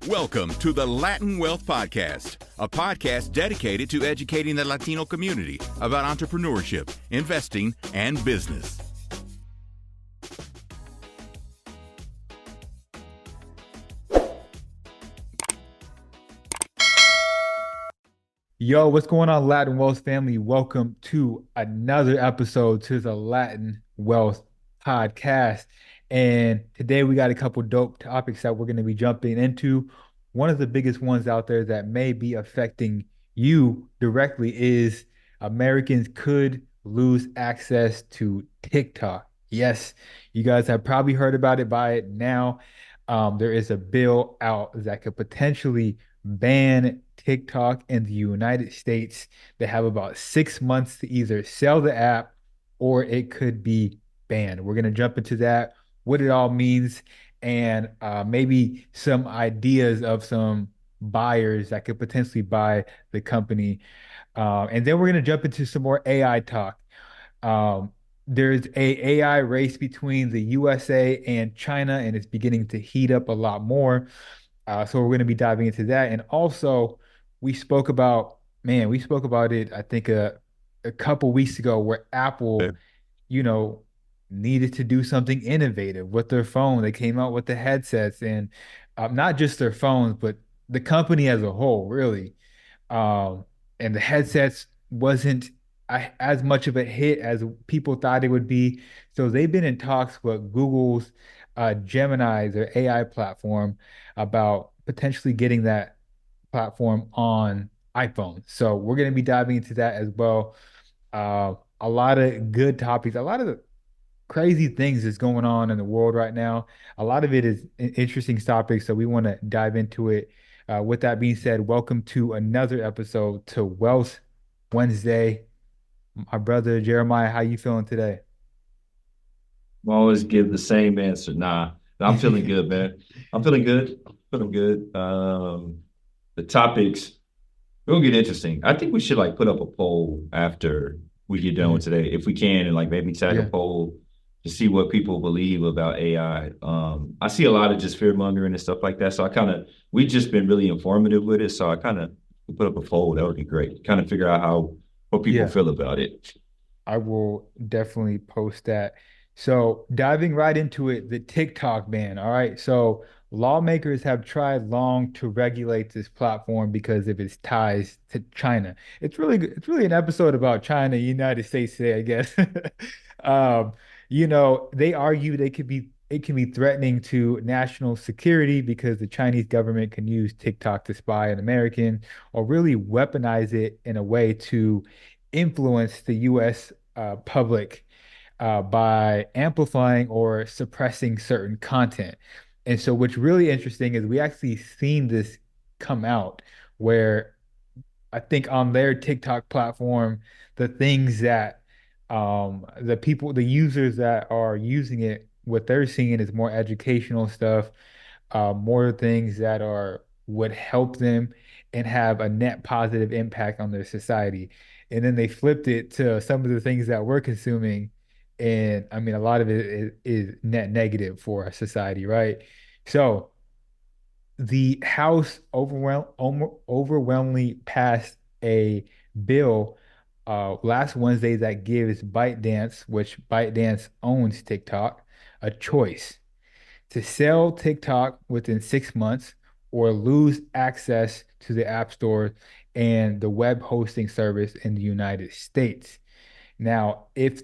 Welcome to the Latin Wealth Podcast, a podcast dedicated to educating the Latino community about entrepreneurship, investing, and business. Yo, what's going on, Latin Wealth family? Welcome to another episode to the Latin Wealth Podcast. And today we got a couple dope topics that we're going to be jumping into. One of the biggest ones out there that may be affecting you directly is Americans could lose access to TikTok. Yes, you guys have probably heard about it by it now. There is a bill out that could potentially ban TikTok in the United States. They have about 6 months to either sell the app or it could be banned. We're going to jump into that, what it all means, and maybe some ideas of some buyers that could potentially buy the company. And then we're going to jump into some more AI talk. Um, there's a AI race between the USA and China, and it's beginning to heat up a lot more. So we're going to be diving into that. And also, we spoke about, man, we spoke about it, I think a couple weeks ago, where Apple, you know, needed to do something innovative with their phone. They came out with the headsets and not just their phones, but the company as a whole, really. Um, and the headsets wasn't as much of a hit as people thought it would be. So they've been in talks with Google's Gemini, their AI platform, about potentially getting that platform on iPhone. So we're going to be diving into that as well. A lot of good topics, a lot of the crazy things that's going on in the world right now. A lot of it is interesting topics, so we want to dive into it. With that being said, welcome to another episode to Wealth Wednesday. My brother Jeremiah, how you feeling today? I always give the same answer. Nah, I'm feeling good, man. I'm feeling good. I'm feeling good. The topics will get interesting. I think we should like put up a poll after we get done with Mhm. today, if we can, and like maybe tag a Yeah. poll to see what people believe about AI. I see a lot of just fear mongering and stuff like that. So we've just been really informative with it. So I kind of put up a poll. That would be great. Kind of figure out what people Yeah. feel about it. I will definitely post that. So, diving right into it, the TikTok ban. All right. So, lawmakers have tried long to regulate this platform because of its ties to China. It's really an episode about China, United States today, I guess. Um, they argue it can be threatening to national security because the Chinese government can use TikTok to spy on Americans or really weaponize it in a way to influence the US public by amplifying or suppressing certain content. And so, what's really interesting is we actually seen this come out where I think on their TikTok platform, the things that the users that are using it, what they're seeing is more educational stuff, more things that are would help them and have a net positive impact on their society. And then they flipped it to some of the things that we're consuming. And I mean, a lot of it is net negative for our society, right? So the House overwhelmingly passed a bill last Wednesday that gives ByteDance, which ByteDance owns TikTok, a choice to sell TikTok within 6 months or lose access to the App Store and the web hosting service in the United States. Now, if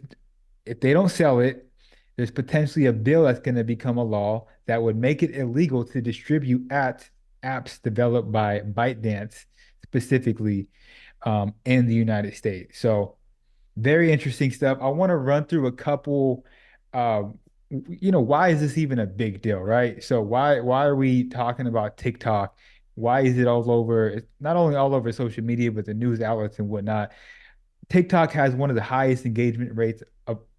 they don't sell it, there's potentially a bill that's going to become a law that would make it illegal to distribute at apps developed by ByteDance specifically in the United States. So very interesting stuff. I want to run through a couple. Why is this even a big deal, right? So why are we talking about TikTok? Why is it all over? It's not only all over social media, but the news outlets and whatnot. TikTok has one of the highest engagement rates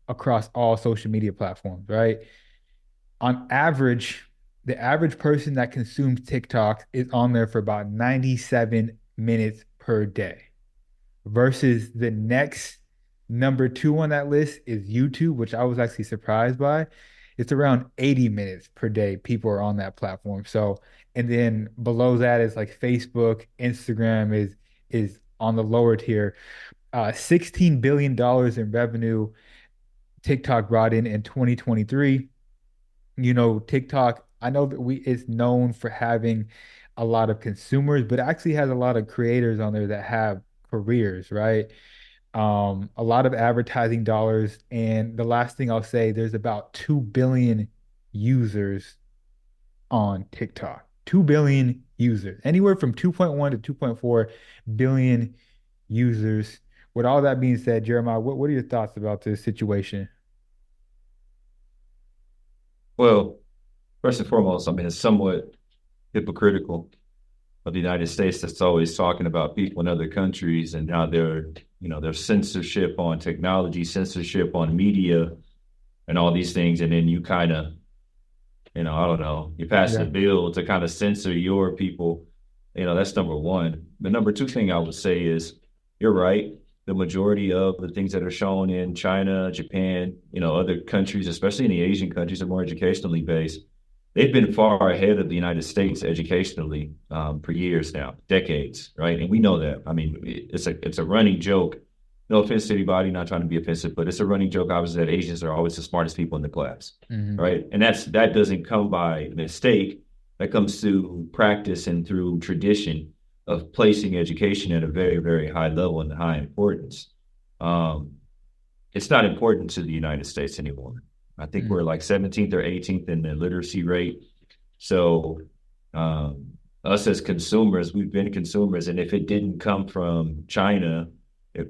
across all social media platforms, right? On average, the average person that consumes TikTok is on there for about 97 minutes per day versus the next number two on that list is YouTube, which I was actually surprised by. it's around 80 minutes per day people are on that platform. So, and then below that is like Facebook, Instagram is on the lower tier. $16 billion in revenue TikTok brought in 2023. TikTok, I know that we it's known for having a lot of consumers, but it actually has a lot of creators on there that have careers, right? A lot of advertising dollars. And the last thing I'll say, there's about 2 billion users on TikTok. 2 billion users, anywhere from 2.1 to 2.4 billion users. With all that being said, Jeremiah, what are your thoughts about this situation? Well, first and foremost, I mean, it's somewhat hypocritical of the United States that's always talking about people in other countries and how there's censorship on technology, censorship on media, and all these things, and then you kind of, I don't know, you pass a Yeah. bill to kind of censor your people. That's number one. The number two thing I would say is you're right. The majority of the things that are shown in China, Japan, other countries, especially in the Asian countries, are more educationally based. They've been far ahead of the United States educationally for years now, decades, right? And we know that. I mean, it's a running joke. No offense to anybody, not trying to be offensive, but it's a running joke, obviously, that Asians are always the smartest people in the class, Hmm. right? And that doesn't come by mistake. That comes through practice and through tradition of placing education at a very, very high level and high importance. Um, it's not important to the United States anymore. I think we're like 17th or 18th in the literacy rate. So us as consumers, we've been consumers, and if it didn't come from China,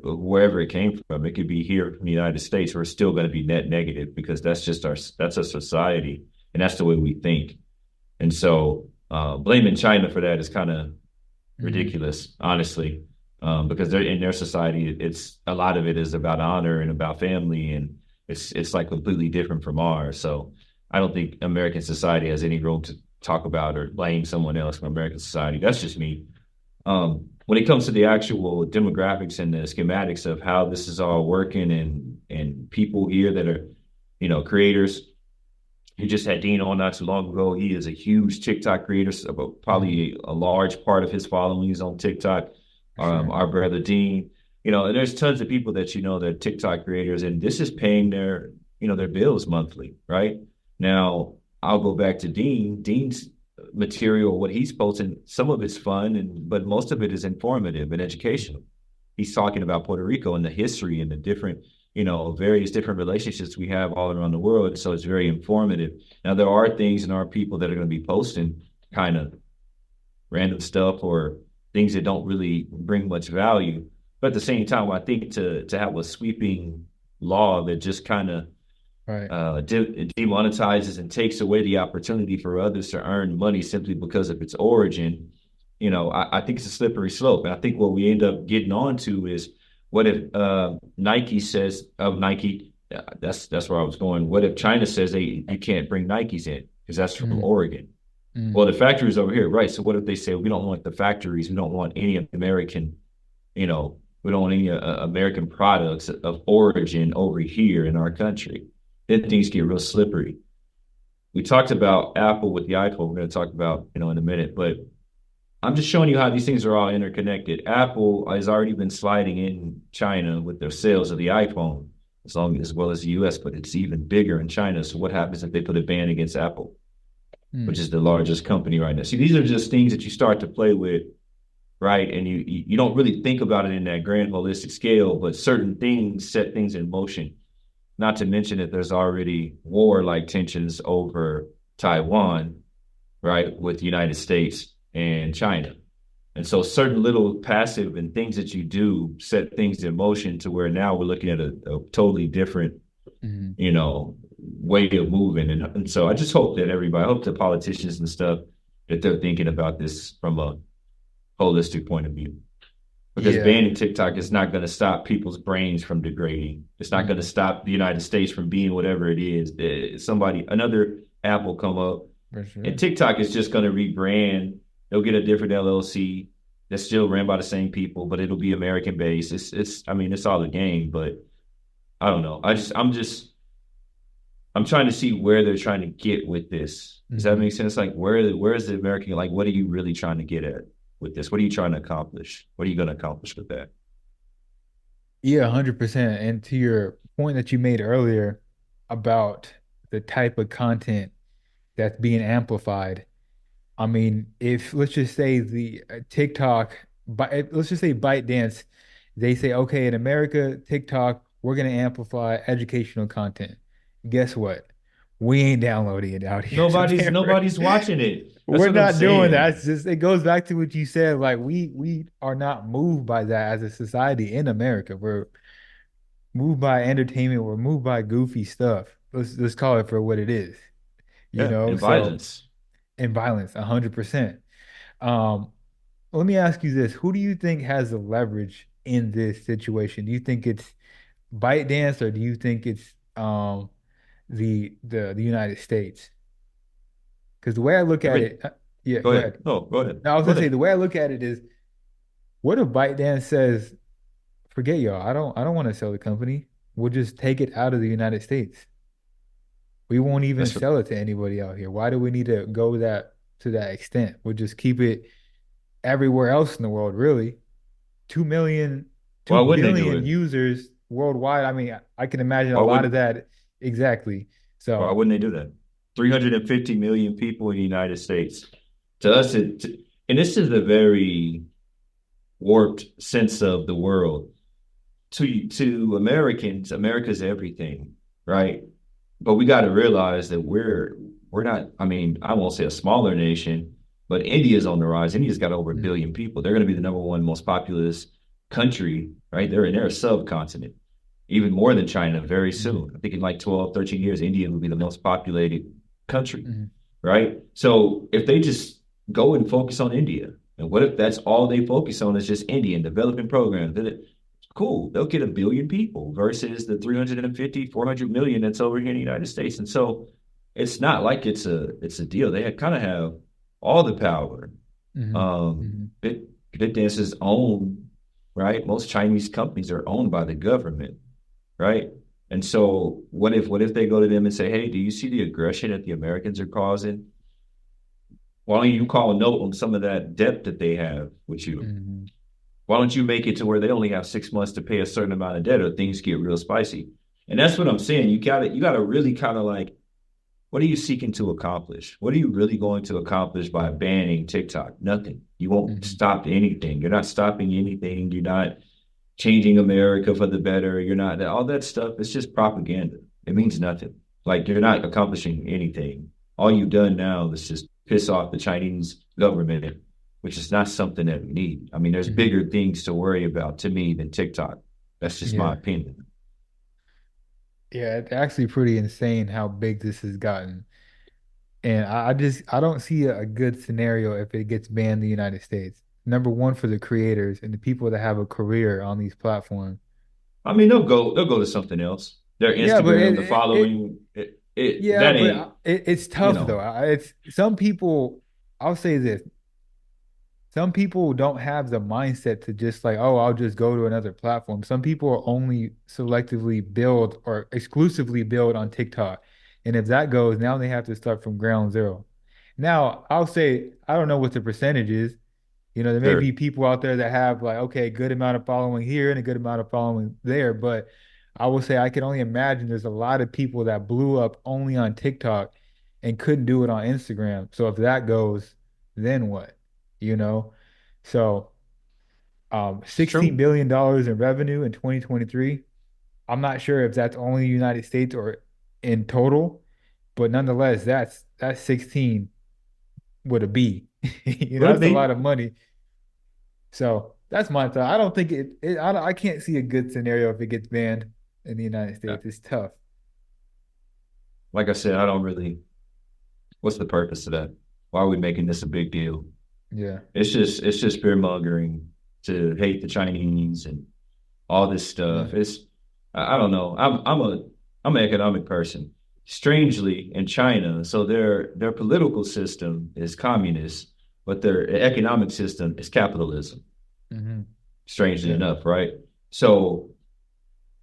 wherever it came from, it could be here from the United States. We're still going to be net negative because that's a society, and that's the way we think. And so blaming China for that is kind of ridiculous, honestly, because they're in their society. It's a lot of it is about honor and about family, and it's like completely different from ours. So I don't think American society has any room to talk about or blame someone else from American society. That's just me. When it comes to the actual demographics and the schematics of how this is all working, and people here that are, creators. You just had Dean on not too long ago. He is a huge TikTok creator. So probably a large part of his following is on TikTok. Sure. Our brother Dean, and there's tons of people that that are TikTok creators, and this is paying their bills monthly, right? Now I'll go back to Dean. Dean's material, what he's posting, some of it's fun, but most of it is informative and educational. He's talking about Puerto Rico and the history and the different various different relationships we have all around the world. So it's very informative. Now, there are things and are people that are going to be posting kind of random stuff or things that don't really bring much value. But at the same time, I think to have a sweeping law that just kind of Right. demonetizes and takes away the opportunity for others to earn money simply because of its origin, I think it's a slippery slope. And I think what we end up getting onto is, what if Nike says of Nike? That's where I was going. What if China says you can't bring Nikes in because that's from Mm, Oregon? mm, Well, the factory's over here, right? So what if they say we don't want the factories? We don't want any American, we don't want any American products of origin over here in our country. Then things get real slippery. We talked about Apple with the iPhone. We're going to talk about in a minute, but I'm just showing you how these things are all interconnected. Apple has already been sliding in China with their sales of the iPhone, as well as the US, but it's even bigger in China. So what happens if they put a ban against Apple, which mm. is the largest company right now? See, these are just things that you start to play with, right? And you don't really think about it in that grand holistic scale, but certain things set things in motion. Not to mention that there's already war-like tensions over Taiwan, right, with the United States and China. And so certain little passive and things that you do set things in motion to where now we're looking at a totally different, Mhm. Way of moving. And so I just hope that I hope the politicians and stuff, that they're thinking about this from a holistic point of view. Because Yeah. banning TikTok is not going to stop people's brains from degrading. It's not going to Mhm. stop the United States from being whatever it is. Another app will come up, For sure. and TikTok is just going to rebrand. They'll get a different LLC that's still ran by the same people, but it'll be American based. I mean, it's all a game, but I don't know. I'm trying to see where they're trying to get with this. Does that make sense? Like where is the American, like what are you really trying to get at with this? What are you trying to accomplish? What are you going to accomplish with that? Yeah, 100%. And to your point that you made earlier about the type of content that's being amplified, I mean, if let's just say the TikTok, let's just say ByteDance, they say, okay, in America, TikTok, we're going to amplify educational content. Guess what? We ain't downloading it out here in America. Nobody's watching it. That's We're what I'm not doing that. saying. It's just it goes back to what you said. Like we are not moved by that as a society in America. We're moved by entertainment. We're moved by goofy stuff. Let's call it for what it is. You Yeah, know, and so violence. and violence, 100%. Um, Let me ask you this. Who do you think has the leverage in this situation? Do you think it's ByteDance or do you think it's the United States? Because the way I look at Every it, yeah, Go go ahead. ahead. No, go ahead. No, I was Go gonna say ahead. the way I look at it is, what if ByteDance says, "Forget y'all. I don't want to sell the company. We'll just take it out of the United States. We won't even That's sell it to anybody out here. Why do we need to go that to that extent? We'll just keep it everywhere else in the world, really. 2 million, two why wouldn't they do billion it? users worldwide. I mean, I can imagine a Why lot of would that exactly. why So, wouldn't they do that? 350 million people in the United States. To us, and this is a very warped sense of the world. To Americans, America's everything, right? But we got to realize that we're not. I mean, I won't say a smaller nation, but India's on the rise. India's got over a mm, billion people. They're going to be the number one most populous country, right? They're a subcontinent, even more than China very mm, soon. I think in like 12, 13 years, India will be the most populated country, mm, right? So if they just go and focus on India, and what if that's all they focus on is just India and developing programs? Then cool, they'll get a billion people versus the 350, 400 million that's over here in the United States. And so it's not like it's a deal. They kind of have all the power. mm, Um, mm, BitDance is owned, right? Most Chinese companies are owned by the government, right? And so what if they go to them and say, hey, do you see the aggression that the Americans are causing? Why don't you call a note on some of that debt that they have with you? mm, Why don't you make it to where they only have 6 months to pay a certain amount of debt or things get real spicy? And that's what I'm saying. You gotta really kind of like, what are you seeking to accomplish? What are you really going to accomplish by banning TikTok? Nothing. You won't mm, stop anything. You're not stopping anything. You're not changing America for the better. You're not all that stuff. It's just propaganda. It means nothing. Like you're not accomplishing anything. All you've done now is just piss off the Chinese government, which is not something that we need. I mean, there's mm. bigger things to worry about to me than TikTok. That's just my Yeah. opinion. Yeah, it's actually pretty insane how big this has gotten. And I don't see a good scenario if it gets banned in the United States. Number one for the creators and the people that have a career on these platforms. I mean, they'll go to something else. Their Yeah, but Instagram, the following, yeah, that but ain't, it's you tough though. know, It's some people. I'll say this: some people don't have the mindset to just like, oh, I'll just go to another platform. Some people only selectively build or exclusively build on TikTok, and if that goes, now they have to start from ground zero. Now, I'll say I don't know what the percentage is. There may be sure. people out there that have like, okay, good amount of following here and a good amount of following there, but I will say I can only imagine there's a lot of people that blew up only on TikTok and couldn't do it on Instagram. So if that goes, then what? You know? So It's $16 true. billion in revenue in 2023. I'm not sure if that's only the United States or in total, but nonetheless, that's 16 with a B. Would That's a lot be. of money. So that's my thought. I don't think I can't see a good scenario if it gets banned in the United States. It's tough. Like I said, I don't really. What's the purpose of that? Why are we making this a big deal? Yeah. It's just fear mongering to hate the Chinese and all this Yeah. stuff. I don't know. I'm an economic person. Strangely, in China, so their political system is communist, but their economic system is capitalism. Hmm. Strangely Yeah. enough, right? So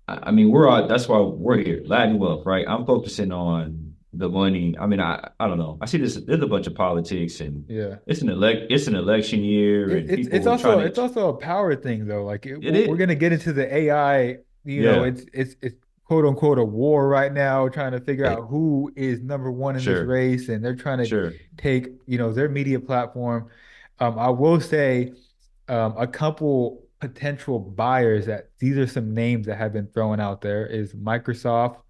I mean, we're all, that's why we're here, Latin wealth, right? I'm focusing on the money. I mean, I don't know. I see this, there's a bunch of politics and Yeah. it's an election year and It's people are trying also to, a power thing though. Like it we're is. gonna get into the AI. Yeah. It's quote unquote a war right now, trying to figure Eh, out who is number one in this Sure. race, and they're trying to Sure. take their media platform. I will say a couple potential buyers that these are some names that have been thrown out there is Microsoft, Of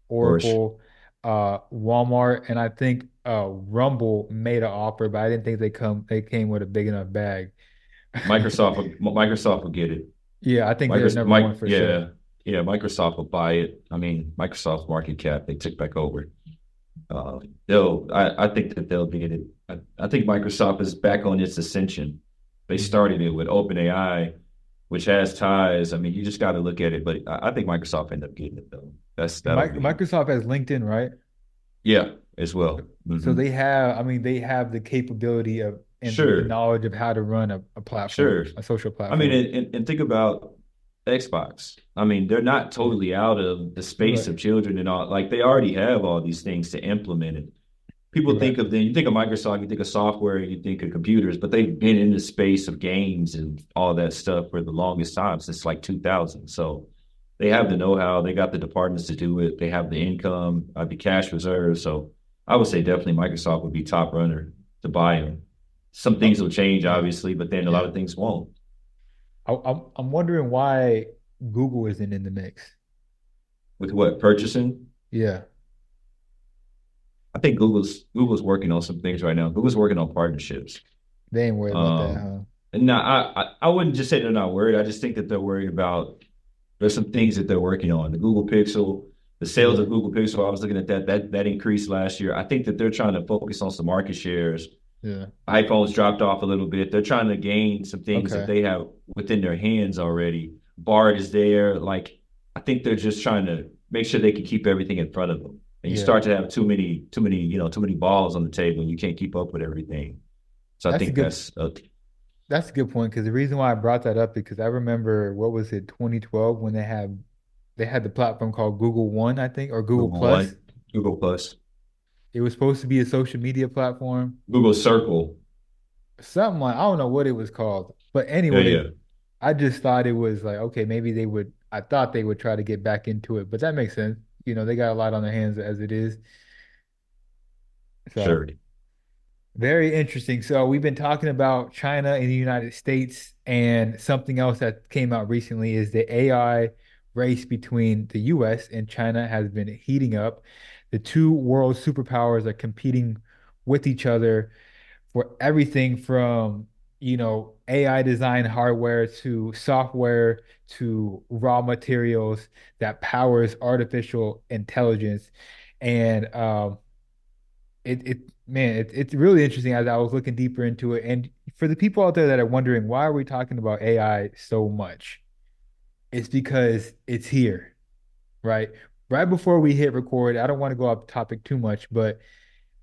course. Oracle, Walmart, and I think Rumble made an offer, but I didn't think they came with a big enough bag. Microsoft will get it. Yeah, I think they're number one for sure. Yeah, yeah. Microsoft will buy it. I mean, Microsoft's market cap they took back over. I think that they'll get it. I think Microsoft is back on its ascension. They Mhm. started it with OpenAI, which has ties. I mean, you just got to look at it. But I think Microsoft end up getting it though. And That'll be Microsoft has LinkedIn, right? yeah as well. So Hmm. I mean, they have the capability of and the Sure, knowledge of how to run a platform, sure. a social I mean, platform. and think about Xbox. I mean, they're not Yeah. totally out of the You're space right. of children and all. Like they already have all these things to implement it. You're People right. think of then you think of Microsoft, you think of software, you think of computers, but they've been in the space of games and all that stuff for the longest time since like 2000. So they have the know-how, they got the departments to do it, they have the income, the cash reserves. So I would say definitely Microsoft would be top runner to buy them. Some things Oh, will change, yeah. obviously, but then a lot Yeah. of things won't. I'm wondering why Google isn't in the mix. With what purchasing? Yeah. I think Google's working on some things right now. Google's working on partnerships. They ain't worried about that, Um, huh? and now I wouldn't just say they're not worried. I just think that they're worried about there's some things that they're working on. The Google Pixel, the sales Yeah. of Google Pixel. I was looking at that increased last year. I think that they're trying to focus on some market shares. Yeah. iPhones dropped off a little bit. They're trying to gain some things that Okay. they have within their hands already. Bard is there. Like I think they're just trying to make sure they can keep everything in front of them. And you Yeah. start to have too many balls on the table, and you can't keep up with everything. So I That's a think good that's a good point because the reason why I brought that up because I remember what was it, 2012 when they had the platform called Google One, I think, or Google Google Plus. One, Google Plus, It was supposed to be a social media platform. Google Circle. Something like I don't know what it was called. But Yeah, anyways, yeah, I just thought it was like, okay, maybe they would I thought they would try to get back into it, but that makes sense. They got a lot on their hands as it is. So sure. very interesting. So we've been talking about China and the United States, and something else that came out recently is the AI race between the US and China has been heating up. The two world superpowers are competing with each other for everything from, AI design hardware to software to raw materials that powers artificial intelligence. And it man, it's really interesting as I was looking deeper into it. And for the people out there that are wondering why are we talking about AI so much, it's because it's here, right? Right before we hit record, I don't want to go off topic too much, but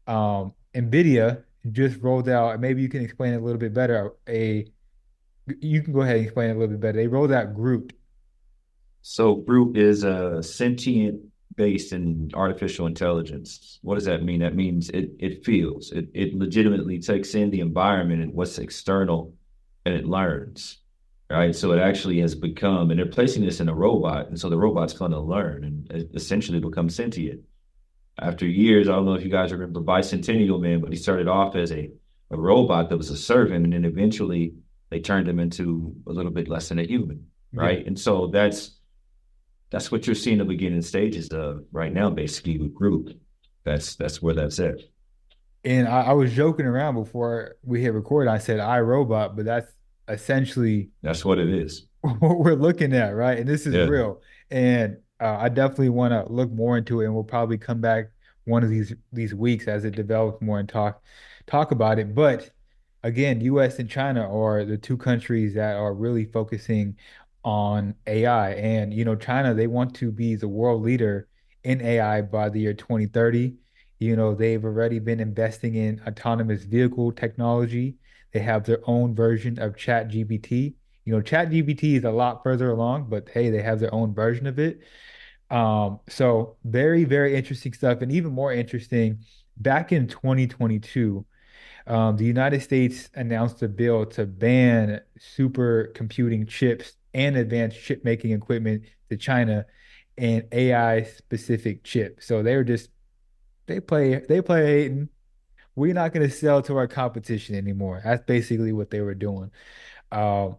NVIDIA just rolled out, and maybe you can explain it a little bit better. You can go ahead and explain it a little bit better. They rolled out Groot. So Brute is a sentient based in artificial intelligence. What does that mean? That means it feels. It legitimately takes in the environment and what's external and it learns. Right. So it actually has become, and they're placing this in a robot. And so the robot's going to learn and essentially become sentient. After years, I don't know if you guys remember Bicentennial Man, but he started off as a robot that was a servant, and then eventually they turned him into a little bit less than a human. Yeah. Right. And so that's what you're seeing the beginning stages of right now, basically with group. That's where that's at. And I was joking around before we hit record. I said iRobot, but that's essentially That's what it is. what we're looking at, right? And this is Yeah. real. And I definitely want to look more into it, and we'll probably come back one of these weeks as it develops more and talk about it. But again, U.S. and China are the two countries that are really focusing on AI. And China, they want to be the world leader in AI by the year 2030. They've already been investing in autonomous vehicle technology. They have their own version of ChatGPT ChatGPT is a lot further along, but hey, they have their own version of it. So very, very interesting stuff. And even more interesting, back in 2022, the United States announced a bill to ban supercomputing chips and advanced chip making equipment to China and AI specific chips. So they were just they play hating. We're not going to sell to our competition anymore. That's basically what they were doing. Um,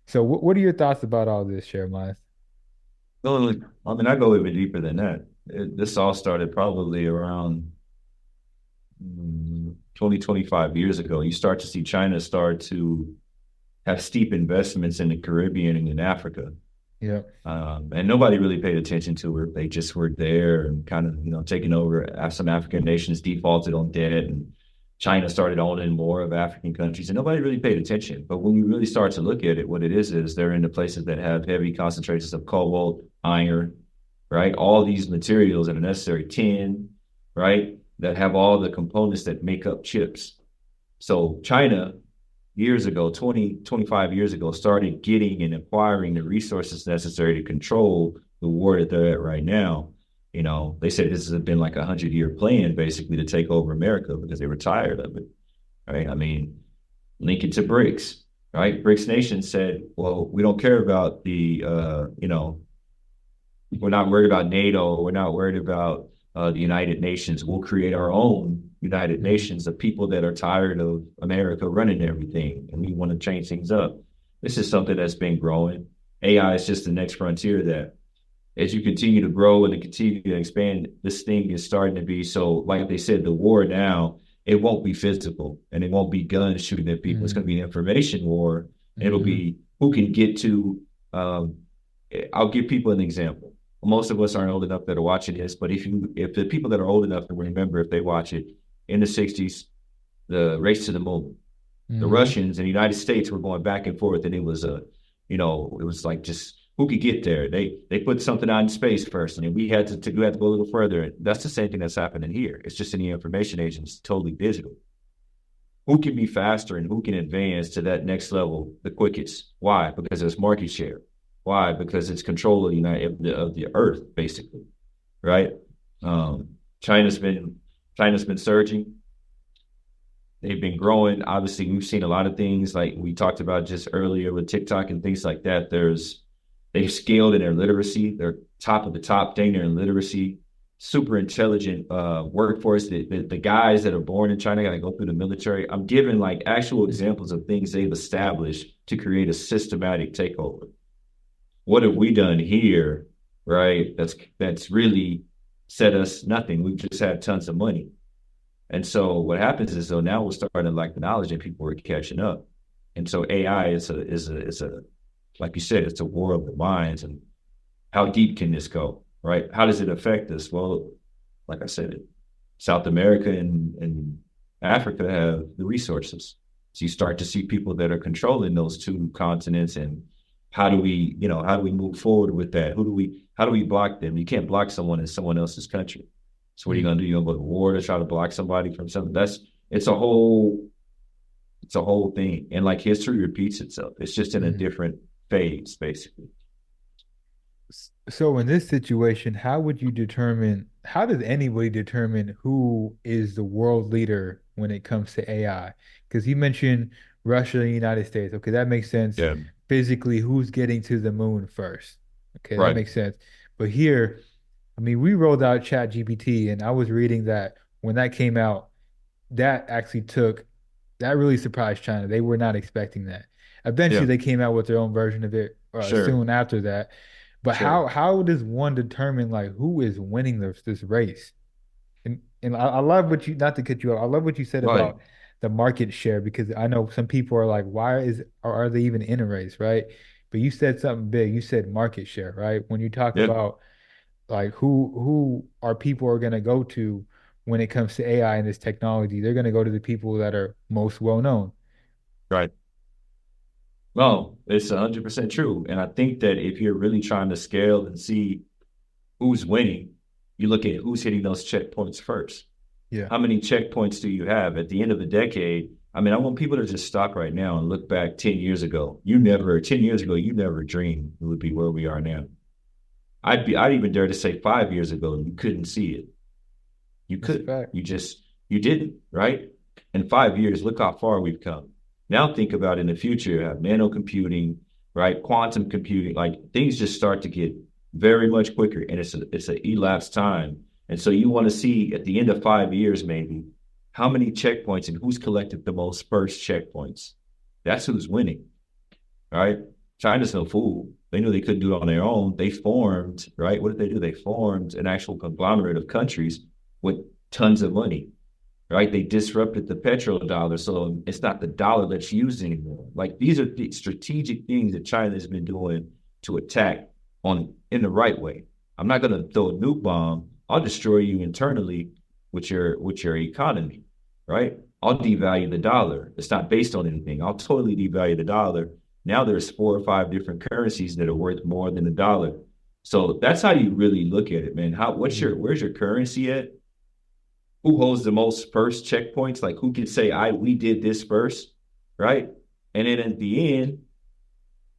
so what are your thoughts about all this, Sherman? Well, I mean, I go even deeper than that. This all started probably around 20, 25 years ago. You start to see China start to have steep investments in the Caribbean and in Africa. Yeah. And nobody really paid attention to her. They just were there and kind of, taking over. Some African nations defaulted on debt, and China started owning more of African countries, and nobody really paid attention. But when we really start to look at it, what it is they're in the places that have heavy concentrations of cobalt, iron, right? All these materials that are necessary, tin, right? That have all the components that make up chips. So China years ago, 20, 25 years ago, started getting and acquiring the resources necessary to control the war that they're at right now. They said this has been like 100-year plan basically to take over America because they were tired of it, right? I mean, link it to BRICS, right? BRICS nations said, well, we don't care about we're not worried about NATO. We're not worried about the United Nations. We'll create our own United Nations of people that are tired of America running everything, and we want to change things up. This is something that's been growing. AI is just the next frontier that as you continue to grow and to continue to expand, this thing is starting to be so, like they said, the war now, it won't be physical and it won't be guns shooting at people. It's going to be an information war. It'll be who can get to, I'll give people an example. Most of us aren't old enough that are watching this, but if the people that are old enough to remember, if they watch it, in the 60s, the race to the moon, the Russians and the United States were going back and forth, and it was it was like just who could get there. They put something out in space first, and then we had to go a little further. That's the same thing that's happening here. It's just in the information age, it's totally digital. Who can be faster and who can advance to that next level the quickest? Why? Because there's market share. Why? Because it's control of the earth, basically, right? China's been surging. They've been growing. Obviously, we've seen a lot of things like we talked about just earlier with TikTok and things like that. They've scaled in their literacy. They're top of the top thing. They're in literacy. Super intelligent workforce. The guys that are born in China got to go through the military. I'm giving like actual examples of things they've established to create a systematic takeover. What have we done here, right? That's really set us nothing. We've just had tons of money. And so what happens is, now we're starting to lack the knowledge and people are catching up. And so AI is a like you said, it's a war of the minds. And how deep can this go, right? How does it affect us? Well, like I said, South America and Africa have the resources. So you start to see people that are controlling those two continents, and how do we move forward with that? How do we block them? You can't block someone in someone else's country. So what are you going to do? You're going to go to war to try to block somebody from something? It's a whole thing. And like history repeats itself. It's just in a different phase, basically. So in this situation, how does anybody determine who is the world leader when it comes to AI? Because you mentioned Russia and the United States. Okay, that makes sense. Yeah. Physically, who's getting to the moon first? Okay, that Right. makes sense. But here, I mean, we rolled out ChatGPT, and I was reading that when that came out, that actually that really surprised China. They were not expecting that. Eventually, Yeah. they came out with their own version of it Sure. soon after that. But Sure. how does one determine like who is winning this race? And I love what you not to cut you off. I love what you said Right. about the market share because I know some people are like, why are they even in a race, right? But you said something big. You said market share, right? When you talk Yeah. about like who are people are gonna go to when it comes to AI and this technology, they're gonna go to the people that are most well known. Right. No, it's 100% true. And I think that if you're really trying to scale and see who's winning, you look at who's hitting those checkpoints first. Yeah. How many checkpoints do you have? At the end of the decade, I mean, I want people to just stop right now and look back 10 years ago. 10 years ago, you never dreamed it would be where we are now. I'd even dare to say 5 years ago, you couldn't see it. You That's a couldn't. fact. You didn't, right? In 5 years, look how far we've come. Now think about in the future, you have nano computing, right? Quantum computing, like things just start to get very much quicker, and it's an elapsed time. And so you want to see at the end of 5 years, maybe, how many checkpoints and who's collected the most first checkpoints. That's who's winning, right? China's no fool. They knew they couldn't do it on their own. They formed, right? What did they do? They formed an actual conglomerate of countries with tons of money, right? They disrupted the petrodollar. So it's not the dollar that's used anymore. Like these are the strategic things that China has been doing to attack on in the right way. I'm not going to throw a nuke bomb. I'll destroy you internally with your economy, right? I'll devalue the dollar. It's not based on anything. I'll totally devalue the dollar. Now there's 4 or 5 different currencies that are worth more than a dollar. So that's how you really look at it, man. Where's your currency at? Who holds the most first checkpoints? Like who can say we did this first, right? And then at the end,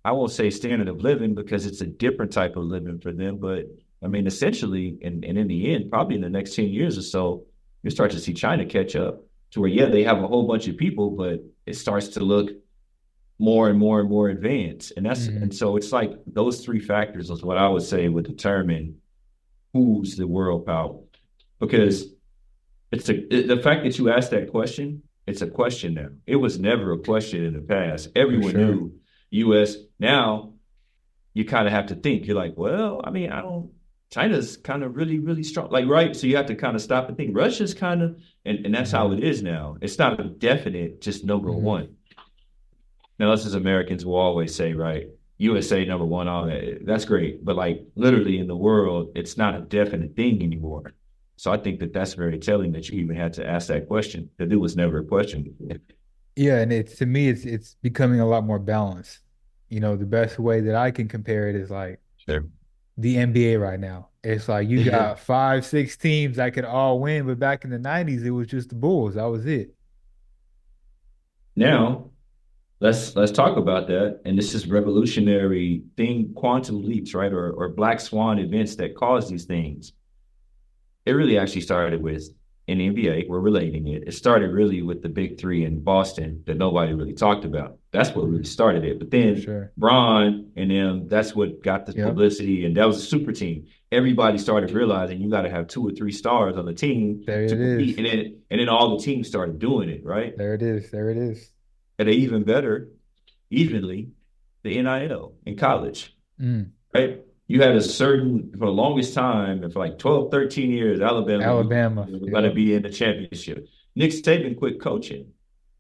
I won't say standard of living because it's a different type of living for them. But I mean, essentially, and in the end, probably in the next 10 years or so, you start to see China catch up to where, yeah, they have a whole bunch of people, but it starts to look more and more and more advanced. And so it's like those three factors is what I would say would determine who's the world power. Because the fact that you asked that question, it's a question now. It was never a question in the past. Everyone knew US. Now you kind of have to think. You're like, well, I mean, China's kind of really, really strong. Like, right. So you have to kind of stop and think. Russia's kind of, and that's how it is now. It's not a definite, just number one. Now, us as Americans will always say, right, USA number one, all that. That's great. But like literally in the world, it's not a definite thing anymore. So I think that that's very telling that you even had to ask that question. That it was never a question. Yeah, and to me, it's becoming a lot more balanced. You know, the best way that I can compare it is like Sure. the NBA right now. It's like you got 5, 6 teams that could all win, but back in the 90s, it was just the Bulls. That was it. Now, let's talk about that. And this is revolutionary thing, quantum leaps, right? Or black swan events that cause these things. It really actually started with in the NBA. We're relating it. It started really with the big three in Boston that nobody really talked about. That's what really started it. But then Bron and them, that's what got the publicity. And that was a super team. Everybody started realizing you got to have 2 or 3 stars on the team There to it compete. is. And then all the teams started doing it, right? There it is. There it is. And they even better, evenly, the NIL in college, right? You had for the longest time, for like 12, 13 years, Alabama was going to be in the championship. Nick Saban quit coaching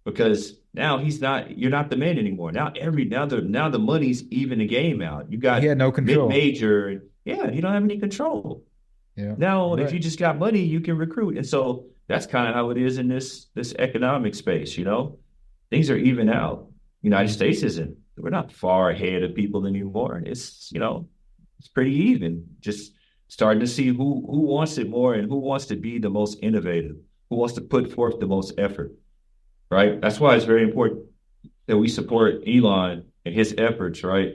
because now you're not the man anymore. Now the money's even the game out. You got he had no control. Mid-major. Yeah, you don't have any control. Yeah. Now, if you just got money, you can recruit. And so that's kind of how it is in this economic space, you know? Things are even out. United States we're not far ahead of people anymore. It's pretty even. Just starting to see who wants it more and who wants to be the most innovative, who wants to put forth the most effort, right? That's why it's very important that we support Elon and his efforts, right?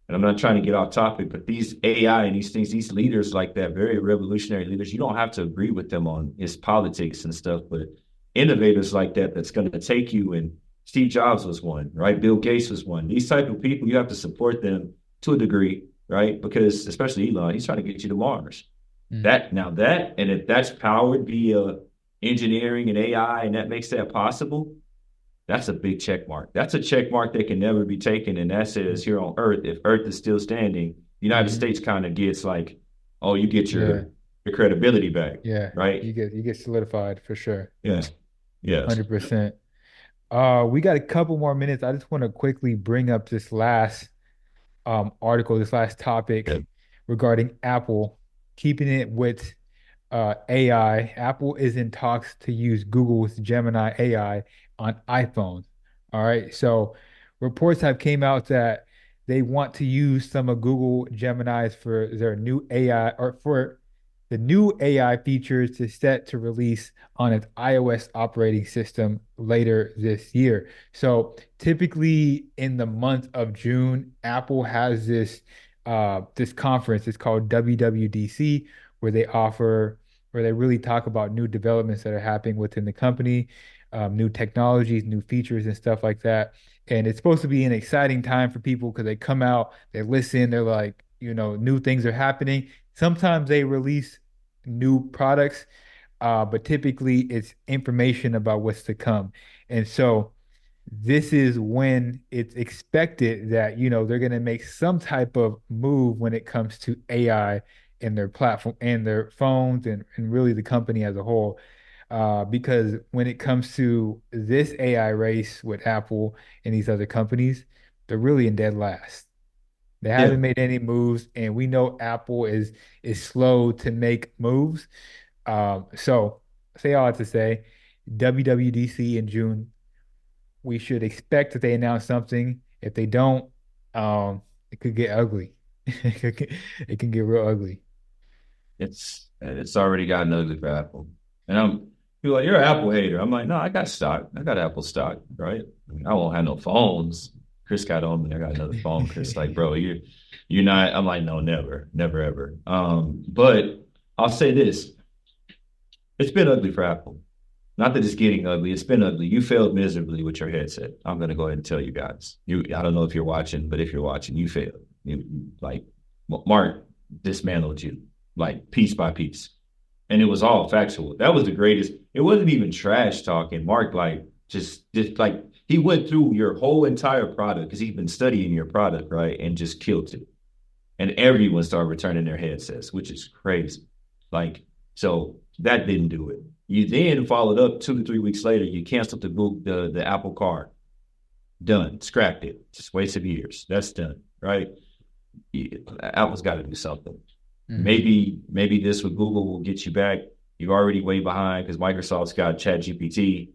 And I'm not trying to get off topic, but these AI and these things, these leaders like that, very revolutionary leaders, you don't have to agree with them on his politics and stuff, but innovators like that's going to take you, and Steve Jobs was one, right? Bill Gates was one. These type of people, you have to support them to a degree, right? Because especially Elon, he's trying to get you to Mars. And if that's powered via engineering and AI, and that makes that possible, that's a big check mark. That's a check mark that can never be taken. And that says here on Earth, if Earth is still standing, the United States kind of gets like, oh, you get your credibility back. Yeah. Right. You get solidified for sure. Yes. Yes. 100%. We got a couple more minutes. I just want to quickly bring up this last article, this last topic regarding Apple keeping it with AI. Apple is in talks to use Google's Gemini AI on iPhones. All right. So reports have came out that they want to use some of Google Gemini's for their new AI or for the new AI features is set to release on its iOS operating system later this year. So typically in the month of June, Apple has this conference. It's called WWDC, where where they really talk about new developments that are happening within the company, new technologies, new features, and stuff like that. And it's supposed to be an exciting time for people because they come out, they listen, they're like, new things are happening. Sometimes they release new products, but typically it's information about what's to come. And so this is when it's expected that, they're going to make some type of move when it comes to AI in their platform and their phones and really the company as a whole. Because when it comes to this AI race with Apple and these other companies, they're really in dead last. They Yeah. haven't made any moves, and we know Apple is slow to make moves. So say all that to say, WWDC in June, we should expect that they announce something. If they don't, it could get ugly. It can get real ugly. It's already gotten ugly for Apple. And people like, you're an Apple hater. I'm like, no, I got stock. I got Apple stock, right? I mean, I won't have no phones. Chris got on me. I got another phone. Chris like, bro, you're not. I'm like, no, never, never, ever. But I'll say this: it's been ugly for Apple. Not that it's getting ugly. It's been ugly. You failed miserably with your headset. I'm gonna go ahead and tell you guys. I don't know if you're watching, but if you're watching, you failed. Like Mark dismantled you, like piece by piece, and it was all factual. That was the greatest. It wasn't even trash talking. Mark like just like he went through your whole entire product because he's been studying your product, right, and just killed it. And everyone started returning their headsets, which is crazy. Like, so that didn't do it. You then followed up 2 to 3 weeks later. You canceled the Apple Card. Done. Scrapped it. Just wasted years. That's done. Right. Apple's got to do something. Maybe this with Google will get you back. You're already way behind because Microsoft's got ChatGPT.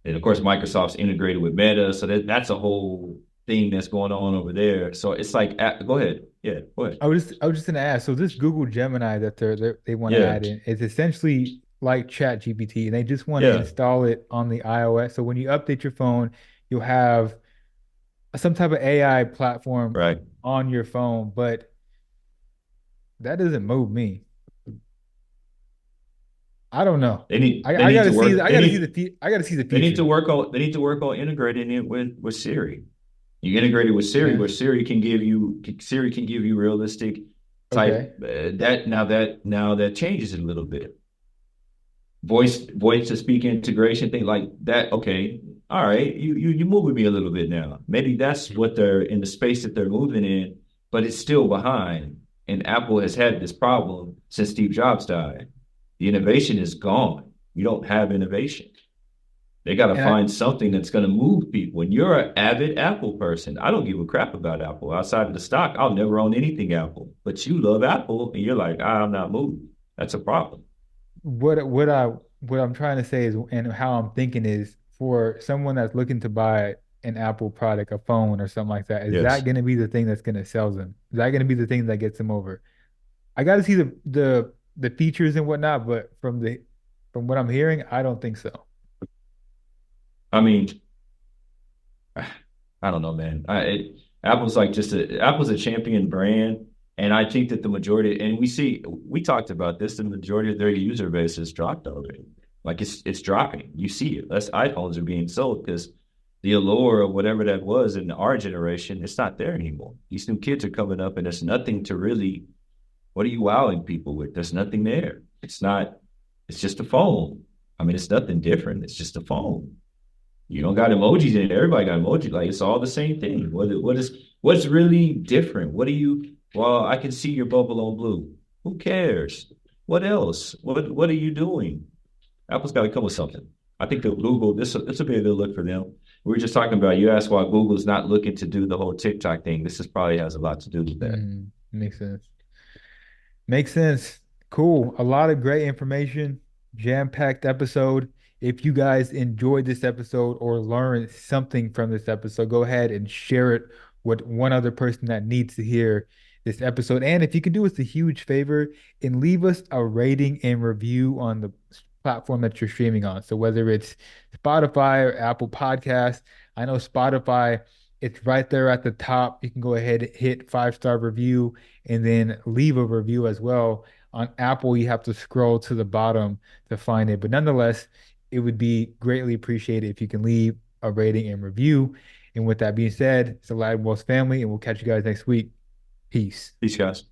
And of course, Microsoft's integrated with Meta. So that's a whole thing that's going on over there. So it's like, go ahead. Yeah, go ahead. I was just gonna ask. So this Google Gemini that they want to Yeah, add in is essentially like ChatGPT, and they just want to yeah, install it on the iOS. So when you update your phone, you'll have some type of AI platform right. on your phone, but that doesn't move me. I don't know. They need I, they I need gotta to see. work. I gotta see I gotta see the They need to features. work on integrating it with Siri. You integrate it with Siri, Yeah. where Siri can give you realistic type Okay. now that changes it a little bit. Voice to speak integration thing like that. Okay, all right, you moving me a little bit now. Maybe that's what they're in the space that they're moving in, but it's still behind. And Apple has had this problem since Steve Jobs died. The innovation is gone. You don't have innovation. They got to And I find something that's going to move people. When you're an avid Apple person, I don't give a crap about Apple. Outside of the stock, I'll never own anything Apple. But you love Apple, and you're like, I'm not moved. That's a problem. what I'm trying to say is, and how I'm thinking is, for someone that's looking to buy an Apple product, a phone or something like that, is that Yes. going to be the thing that's going to sell them? Is that going to be the thing that gets them over? I got to see the features and whatnot, but from what I'm hearing, I don't think so. I mean, I don't know, man. Apple's like Apple's a champion brand, and I think that the majority, and we talked about this, the majority of their user base has dropped already. Like it's dropping. You see it. Less iPhones are being sold because the allure of whatever that was in our generation, it's not there anymore. These new kids are coming up, and there's nothing to really. What are you wowing people with? There's nothing there. It's not. It's just a phone. I mean, it's nothing different. It's just a phone. You don't got emojis in it. Everybody got emojis. Like it's all the same thing. What's really different? What do you? Well, I can see your bubble on blue. Who cares? What else? What are you doing? Apple's got to come with something. I think that Google this will be a good look for them. We were just talking about. You asked why Google's not looking to do the whole TikTok thing. This is probably has a lot to do with that. Makes sense. Makes sense. Cool. A lot of great information, jam-packed episode. If you guys enjoyed this episode or learned something from this episode, go ahead and share it with one other person that needs to hear this episode. And if you could do us a huge favor and leave us a rating and review on the platform that you're streaming on. So whether it's Spotify or Apple Podcasts, I know Spotify, it's right there at the top. You can go ahead and hit 5-star review and then leave a review as well. On Apple, you have to scroll to the bottom to find it. But nonetheless, it would be greatly appreciated if you can leave a rating and review. And with that being said, it's the Latin Wells family, and we'll catch you guys next week. Peace. Peace, guys.